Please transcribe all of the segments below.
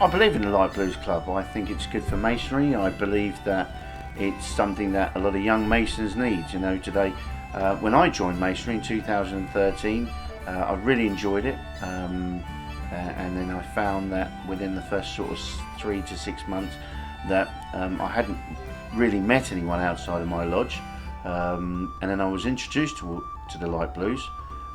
I believe in the Light Blues Club. I think it's good for masonry. I believe that it's something that a lot of young masons need, you know, today. When I joined masonry in 2013, I really enjoyed it, and then I found that within the first sort of 3 to 6 months that I hadn't really met anyone outside of my lodge, and then I was introduced to the Light Blues,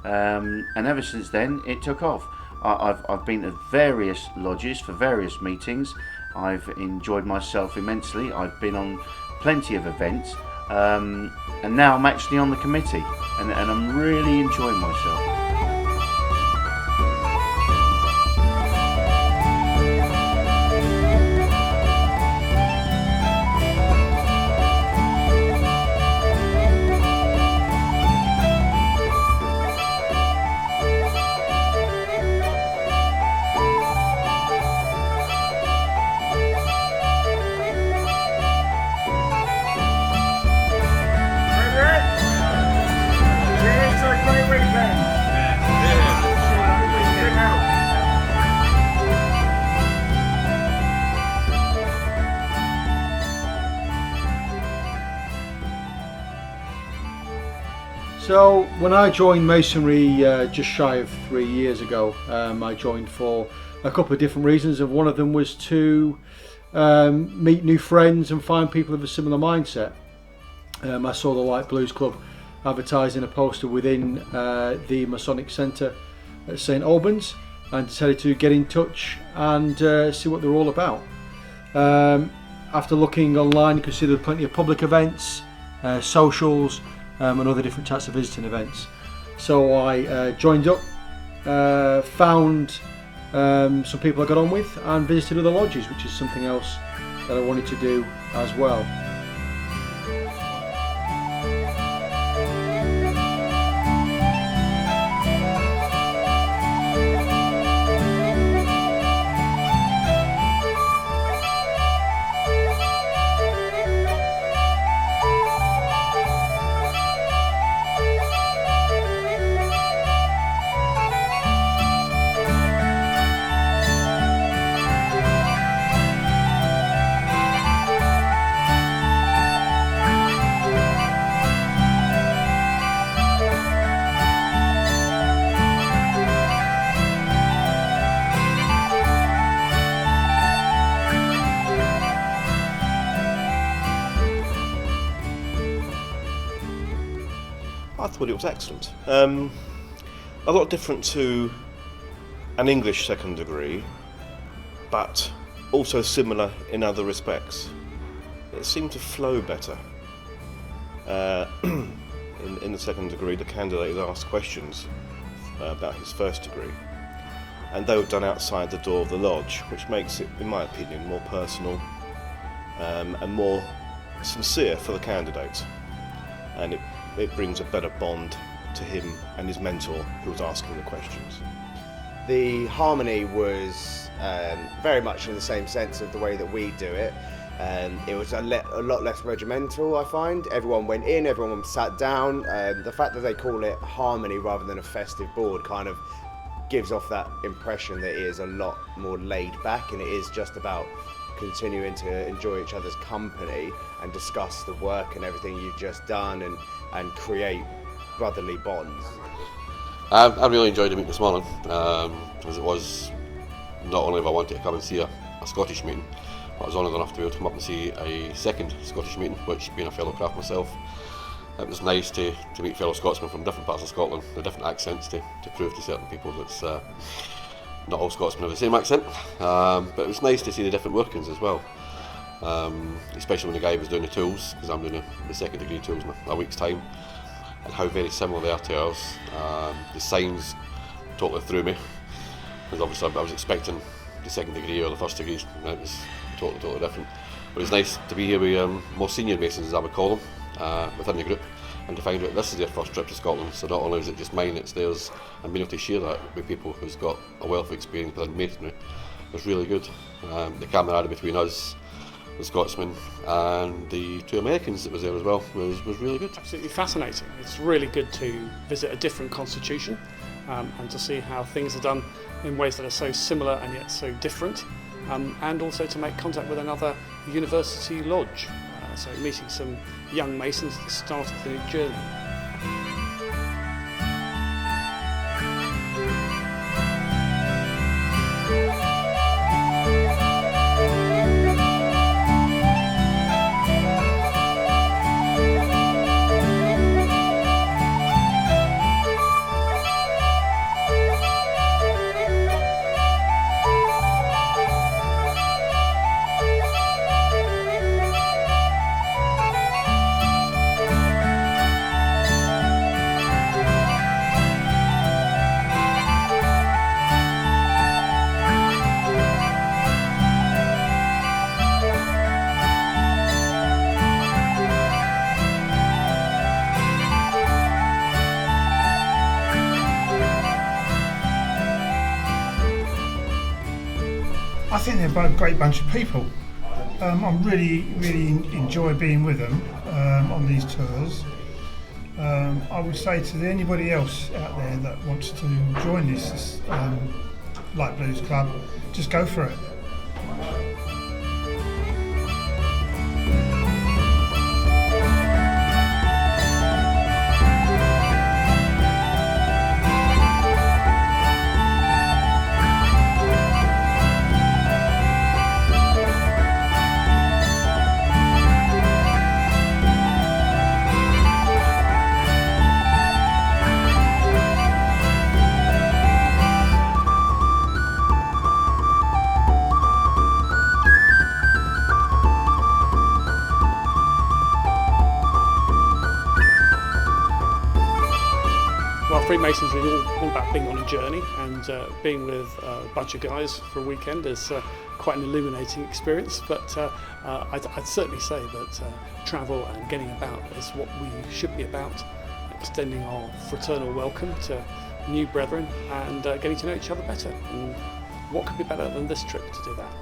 and ever since then it took off. I've been to various lodges for various meetings. I've enjoyed myself immensely. I've been on plenty of events, and now I'm actually on the committee, and I'm really enjoying myself. So when I joined masonry just shy of 3 years ago, I joined for a couple of different reasons, and one of them was to meet new friends and find people of a similar mindset. I saw the Light Blues Club advertising a poster within the Masonic Centre at St Albans, and decided to get in touch and see what they're all about. After looking online, you can see there are plenty of public events, socials, and other different types of visiting events. So I joined up, found some people I got on with, and visited other lodges, which is something else that I wanted to do as well. I thought it was excellent. A lot different to an English second degree, but also similar in other respects. It seemed to flow better. In the second degree, the candidate is asked questions about his first degree, and they were done outside the door of the lodge, which makes it, in my opinion, more personal and more sincere for the candidate, and it brings a better bond to him and his mentor who was asking the questions. The harmony was very much in the same sense of the way that we do it. It was a lot less regimental, I find. Everyone went in, everyone sat down. The fact that they call it harmony rather than a festive board kind of gives off that impression that it is a lot more laid back, and it is just about continuing to enjoy each other's company and discuss the work and everything you've just done and create brotherly bonds. I really enjoyed the meeting this morning, as it was not only if I wanted to come and see a Scottish meeting, but I was honoured enough to be able to come up and see a second Scottish meeting, which, being a fellow craft myself, it was nice to meet fellow Scotsmen from different parts of Scotland, with different accents, to prove to certain people that not all Scotsmen have the same accent, but it was nice to see the different workings as well, especially when the guy was doing the tools, because I'm doing the second degree tools in a week's time, and how very similar they are to ours. The signs totally threw me, because obviously I was expecting the second degree or the first degree, and it was totally different. But it's nice to be here with more senior Masons, as I would call them, within the group, and to find out this is their first trip to Scotland. So not only is it just mine, it's theirs, and being able to share that with people who's got a wealth of experience within Masonry was really good. The camaraderie between us, the Scotsman, and the two Americans that was there as well was really good. Absolutely fascinating. It's really good to visit a different constitution and to see how things are done in ways that are so similar and yet so different. and also to make contact with another university lodge. So meeting some young Masons at the start of the journey. I think they're both a great bunch of people. I really enjoy being with them on these tours. I would say to anybody else out there that wants to join this Light Blues Club, just go for it. Freemasons are all about being on a journey, and being with a bunch of guys for a weekend is quite an illuminating experience, but I'd certainly say that travel and getting about is what we should be about, extending our fraternal welcome to new brethren and getting to know each other better. And what could be better than this trip to do that?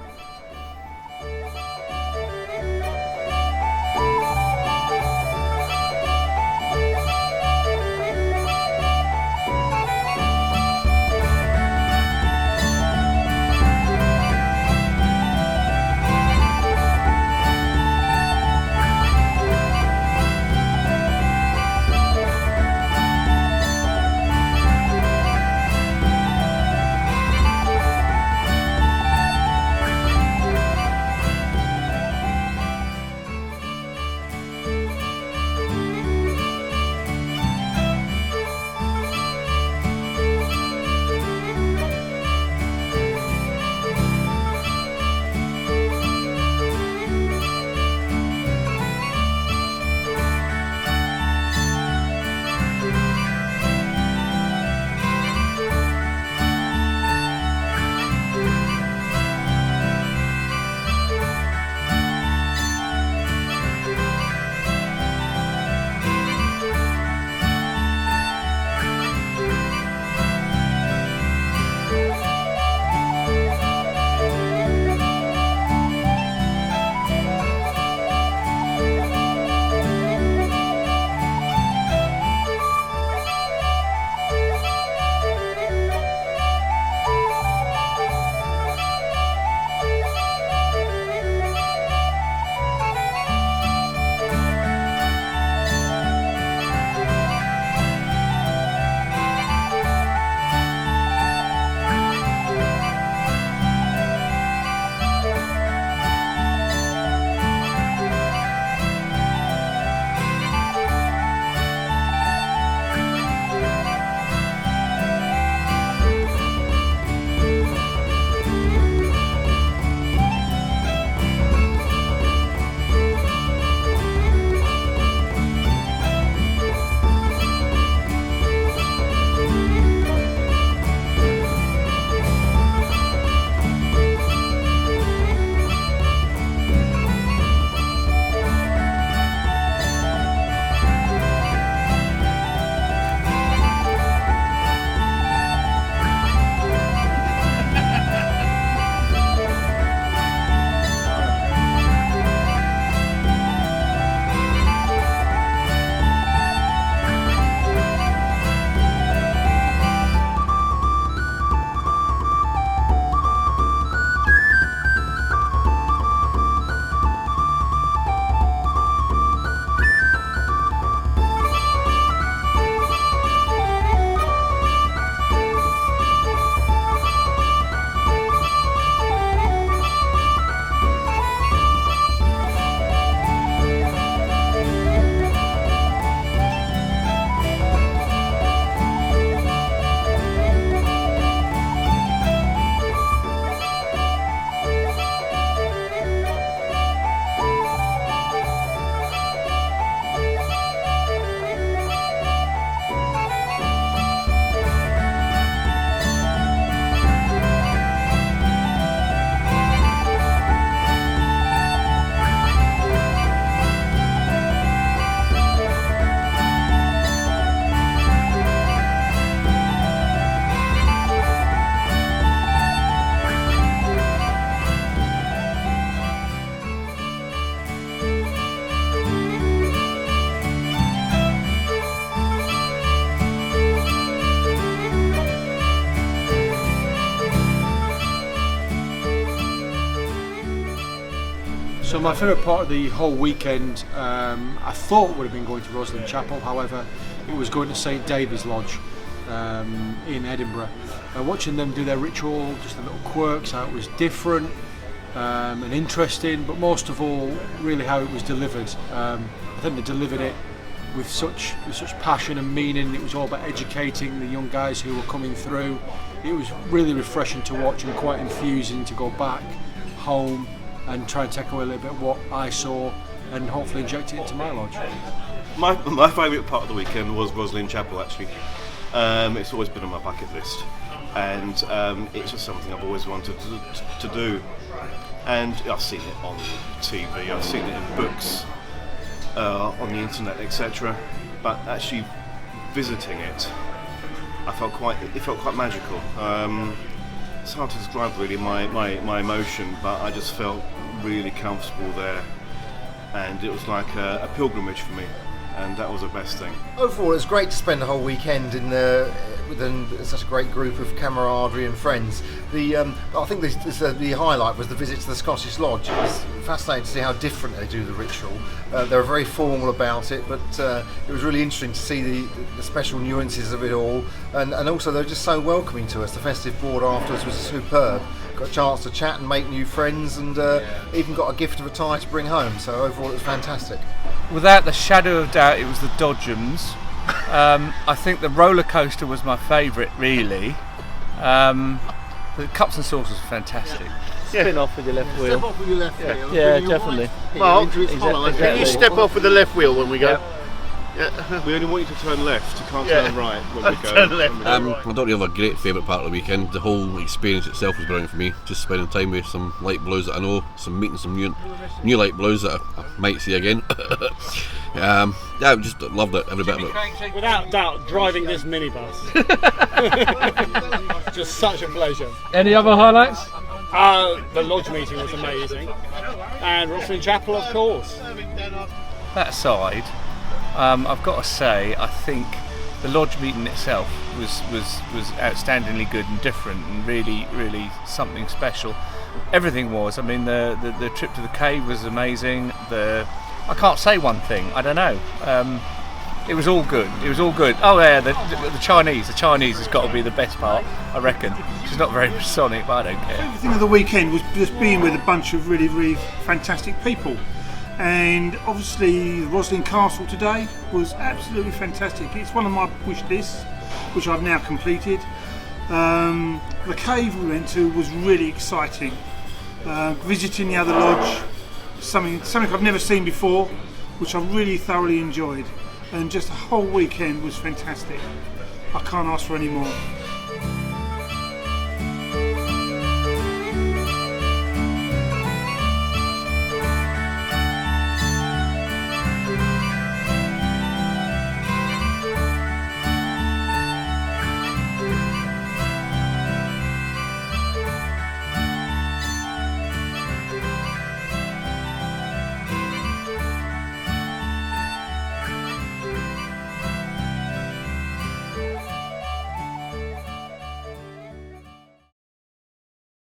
So my favourite part of the whole weekend, I thought would have been going to Rosslyn Chapel. However, it was going to St David's Lodge in Edinburgh. Watching them do their ritual, just the little quirks, how it was different and interesting, but most of all, really how it was delivered. I think they delivered it with such passion and meaning. It was all about educating the young guys who were coming through. It was really refreshing to watch and quite infusing to go back home and try and take away a little bit of what I saw and hopefully inject it into my lodge. My favourite part of the weekend was Rosslyn Chapel, actually. It's always been on my bucket list, and it's just something I've always wanted to do. And I've seen it on TV, I've seen it in books, on the internet, etc. But actually visiting it, it felt quite magical. It's hard to describe really my emotion, but I just felt really comfortable there, and it was like a pilgrimage for me, and that was the best thing. Overall, it was great to spend the whole weekend with such a great group of camaraderie and friends. I think the highlight was the visit to the Scottish Lodge. It was fascinating to see how different they do the ritual. They were very formal about it, but it was really interesting to see the special nuances of it all, and also they were just so welcoming to us. The festive board afterwards was superb. Got a chance to chat and make new friends, and even got a gift of a tie to bring home. So overall, it was fantastic. Without the shadow of doubt, it was the Dodgems. I think the roller coaster was my favourite, really. The cups and saucers were fantastic. Spin off with your left wheel. Step off with your left wheel. Yeah, definitely. Mark, Can you step off with the left wheel when we go? We only want you to turn left, you can't turn right when we go. Turn left. I don't really have a great favourite part of the weekend. The whole experience itself was brilliant for me. Just spending time with some light blues that I know, meeting some new light blues that I might see again. I just loved it, every bit of it. Without doubt, driving this minibus. Just such a pleasure. Any other highlights? The lodge meeting was amazing, and Rosslyn Chapel, of course. That aside, I've got to say, I think the lodge meeting itself was outstandingly good and different, and really something special. Everything was. I mean, the trip to the cave was amazing. I can't say one thing. I don't know. It was all good. Oh yeah, the Chinese. The Chinese has got to be the best part, I reckon. She's not very Masonic, but I don't care. Everything of the weekend was just being with a bunch of really fantastic people. And obviously Rosslyn Castle today was absolutely fantastic. It's one of my wish lists, which I've now completed. The cave we went to was really exciting. Visiting the other lodge, something I've never seen before, which I really thoroughly enjoyed. And just the whole weekend was fantastic. I can't ask for any more.